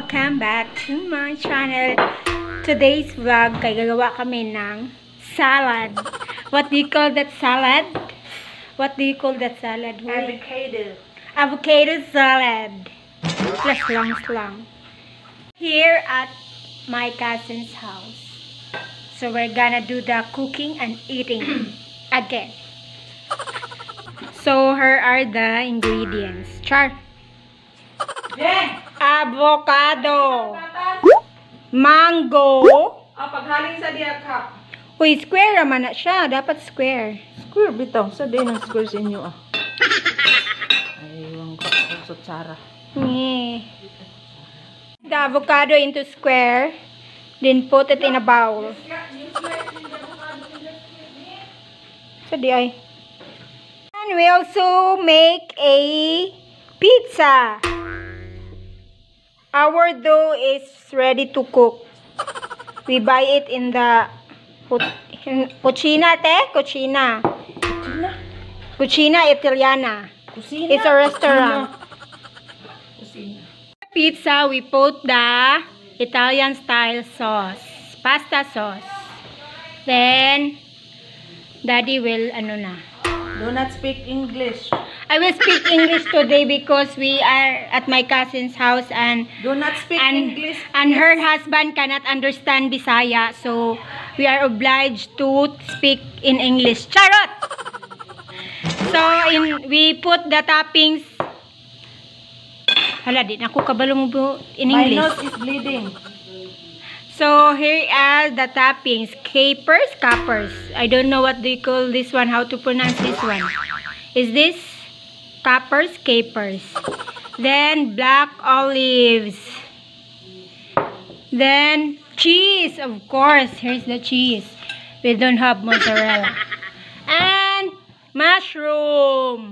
Welcome back to my channel. Today's vlog, kay gagawa kami ng salad. What do you call that salad? What do you call that salad? Avocado. Avocado salad. Plus lang. Here at my cousin's house. So we're gonna do the cooking and eating again. So here are the ingredients. Char. Avocado. Mango. Paghaling sa diya cup. Uy, square naman na siya. Dapat square. Square bitaw. Sa din ang square sa inyo Ayaw ka sa tsara. Yeah. The avocado into square. Then put it in a bowl. So di ay. And we also make a pizza. Our dough is ready to cook. We buy it in the cucina, Cucina. Cucina Italiana. Kusina. It's a restaurant. Kusina. Pizza, we put the Italian style sauce. Pasta sauce. Then, Daddy will, Do not speak English. I will speak English today because we are at my cousin's house and Do not speak English. and her husband cannot understand Bisaya, so we are obliged to speak in English. Charot! So we put the toppings. Hala, din ako kabalong in My English. nose is bleeding. So here are the toppings. Capers. I don't know what they call this one. How to pronounce this one? Is this capers? Then black olives. Then cheese, of course. Here's the cheese. We don't have mozzarella. And mushroom.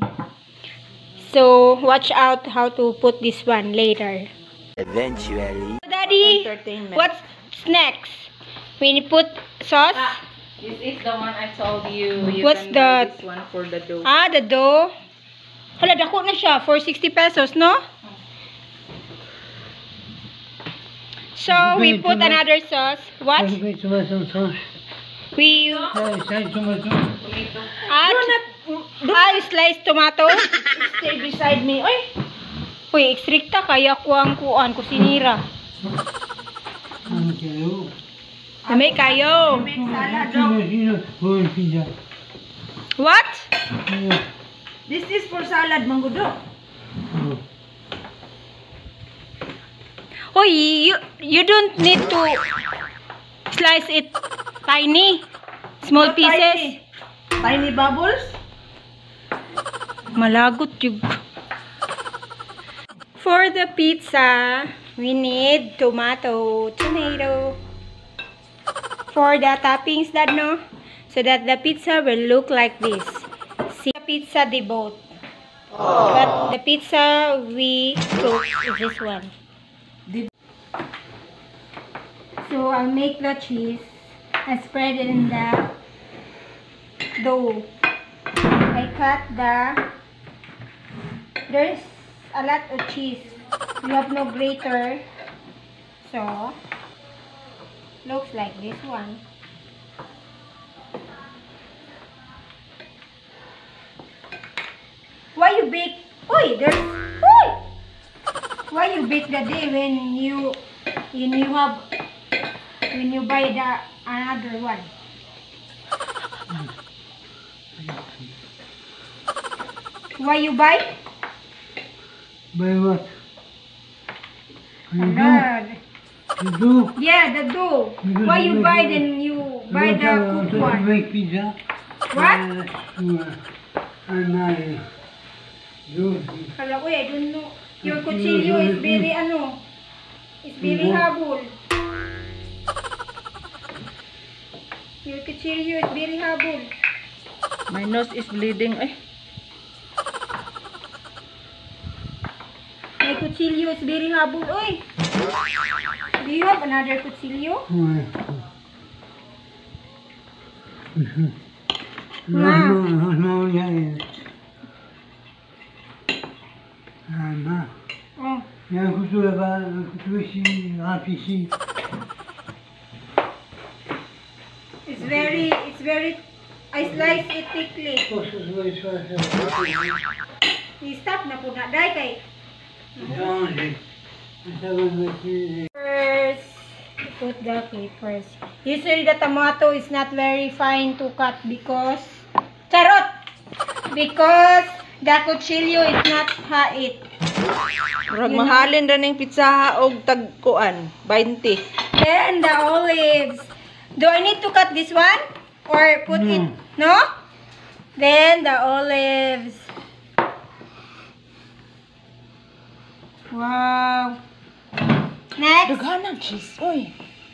So watch out how to put this one later. Eventually. Daddy, Entertainment. what's next? We put sauce. This is the one I told you. What's can that? buy this one for the dough. The dough. Hala, dako na siya. For 60 pesos, no? So, we put another sauce. What? We sliced tomato. Stay beside me. Oy! Uy, ekstrikta kaya ko ang kusinira. May kayo. Make salad, Doc. What? This is for salad, Manggudo. Uy, you don't need to slice it tiny. Small pieces. Tiny bubbles. Malagot yung. For the pizza, we need tomato. For the toppings, no? So that the pizza will look like this. See, the pizza they both. But the pizza we cook is this one. So I'll make the cheese and spread it in the dough. I cut there's a lot of cheese. You have no grater. So looks like this one. Why you bake? Why you bake the day when you buy another one? Why you buy? Buy what? The dough? Yeah, the dough. Why you buy then you buy the cooked To one? make pizza. What? And I do. Kala ko, I don't know. Your kutsilyo is very it's very habol. Your kutsilyo is very habol. My nose is bleeding. My kutsilyo is very habol. Oy! Do you have another kutsilyo? No, yeah. Oh. Il y a un couteau là-bas, un couteau ici, un râpe ici. It's very, I slice it thickly. Oh, ça se voit, ça. I-stop na po na. Dahil kay. Non, ça va me mettre. First, put the capers. Usually the tomato is not very fine to cut because, charot! Because the cuchillo is not hait. Murag mahalin ra ning pizza og tagkuan, 20. Then the olives. Do I need to cut this one? Or put it? No? Then the olives. Wow. Next. Daghanan cheese. Oy,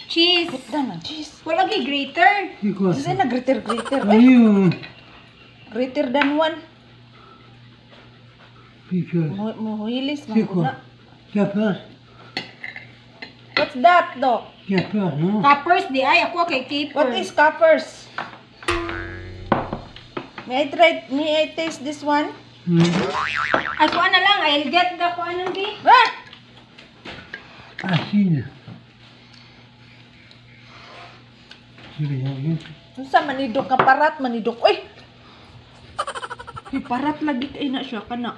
Cheese. daghanan cheese. Wala kay grater. C'est quoi Kasi ça? na greater. Voyons, Greater than one. pickles. Muhilis C'est quoi? man. Capers? What's that, Doc? Capers, non? Peppers di ay ako kay caper. What is capers? May I taste this one? Ay kuan na lang. I'll get the kuan ng di. Ah! Acide. C'est rien. Unsa manidok ka parat manidok. Uy! Parat lagi kay na siya kana.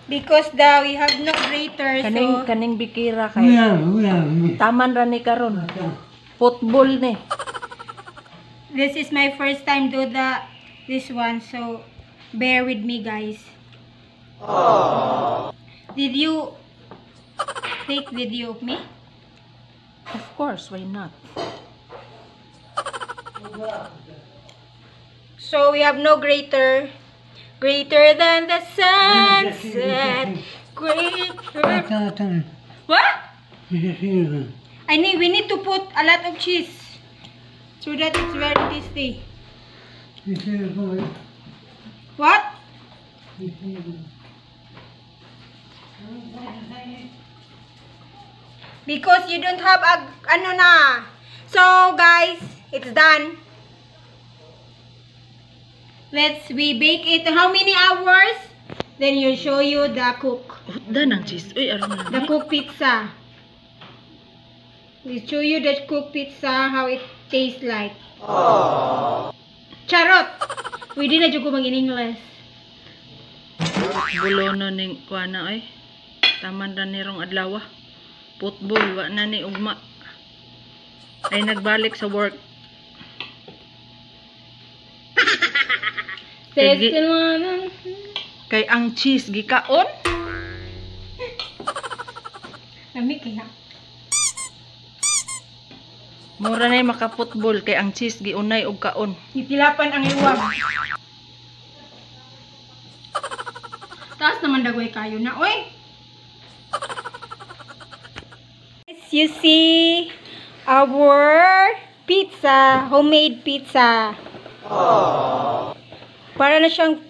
Because we have no grater, so Kaning bikira kay. Oui. Taman ra ni karon. Football ni. this is my first time do this one, so bear with me, guys. Did you take video of me? Of course, why not? So we have no grater. Greater than the sunset. Greater. Attends. What? Je We need to put a lot of cheese so that it's very tasty. What? Because you don't have ano na. So guys, it's done. We bake it how many hours? Then you'll show you the cook. Danang cheese. Uy, aron na. The cook pizza. We'll show you the cook pizza, how it tastes like. Charot! Pwede na dyan ko mag-in-English. Bulono ning kuana oy. Taman ra ni rong adlaw. Football wa na ni ugma. Ay nagbalik sa work. Kay ang cheese gikaon. Lami kaya. Mura na maka-football kay ang cheese giunay og kaon. Itilapan ang iwag. Taas naman dagoy kayo na, oy. You see our pizza, homemade pizza. Para na siyang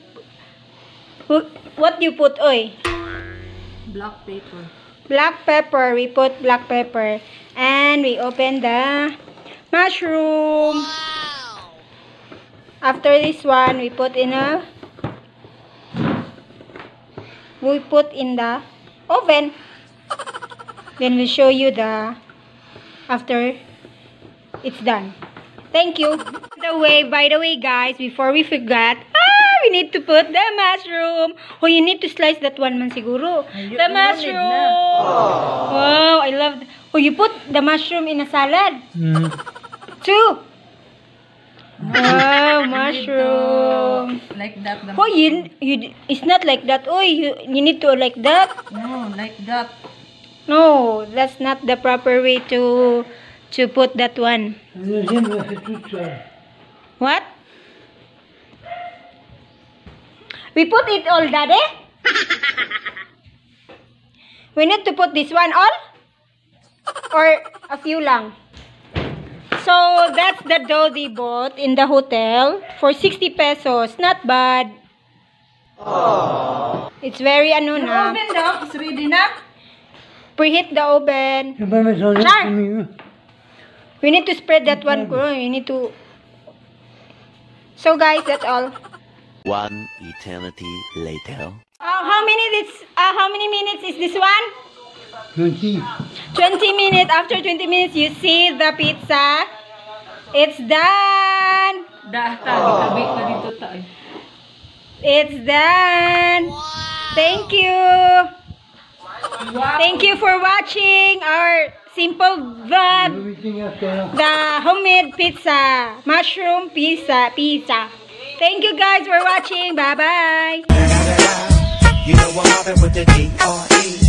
what do you put, oy? Black paper. Black pepper. We put black pepper. And we open the mushroom. After this one, we put in the oven. Then we'll show you after it's done. Thank you. By the way, guys, before we forget, we need to put the mushroom. Oh, you need to slice that one man siguro. The mushroom. Wow, I love. Oh, you put the mushroom in a salad. Too. Wow, mushroom. Like that. Oh, it's not like that. Oh, you need to like that. No, like that. No, that's not the proper way to put that one. What? We put it all, Daddy? We need to put this one all? Or a few lang? So, that's the dough they bought in the hotel for 60 pesos. Not bad. It's very ano The na. oven daw is ready na. Preheat the oven. Char! We need to spread that one. You need to. So guys, that's all. One eternity later. How many minutes is this one? 20. 20 minutes. After 20 minutes, you see the pizza. It's done. Tabi ka dito tayo. It's done. Thank you. Thank you for watching our simple vlog. Everything after. The homemade pizza. Mushroom pizza. Thank you guys for watching. Bye-bye. You know I'm mobbing with the D.R.E.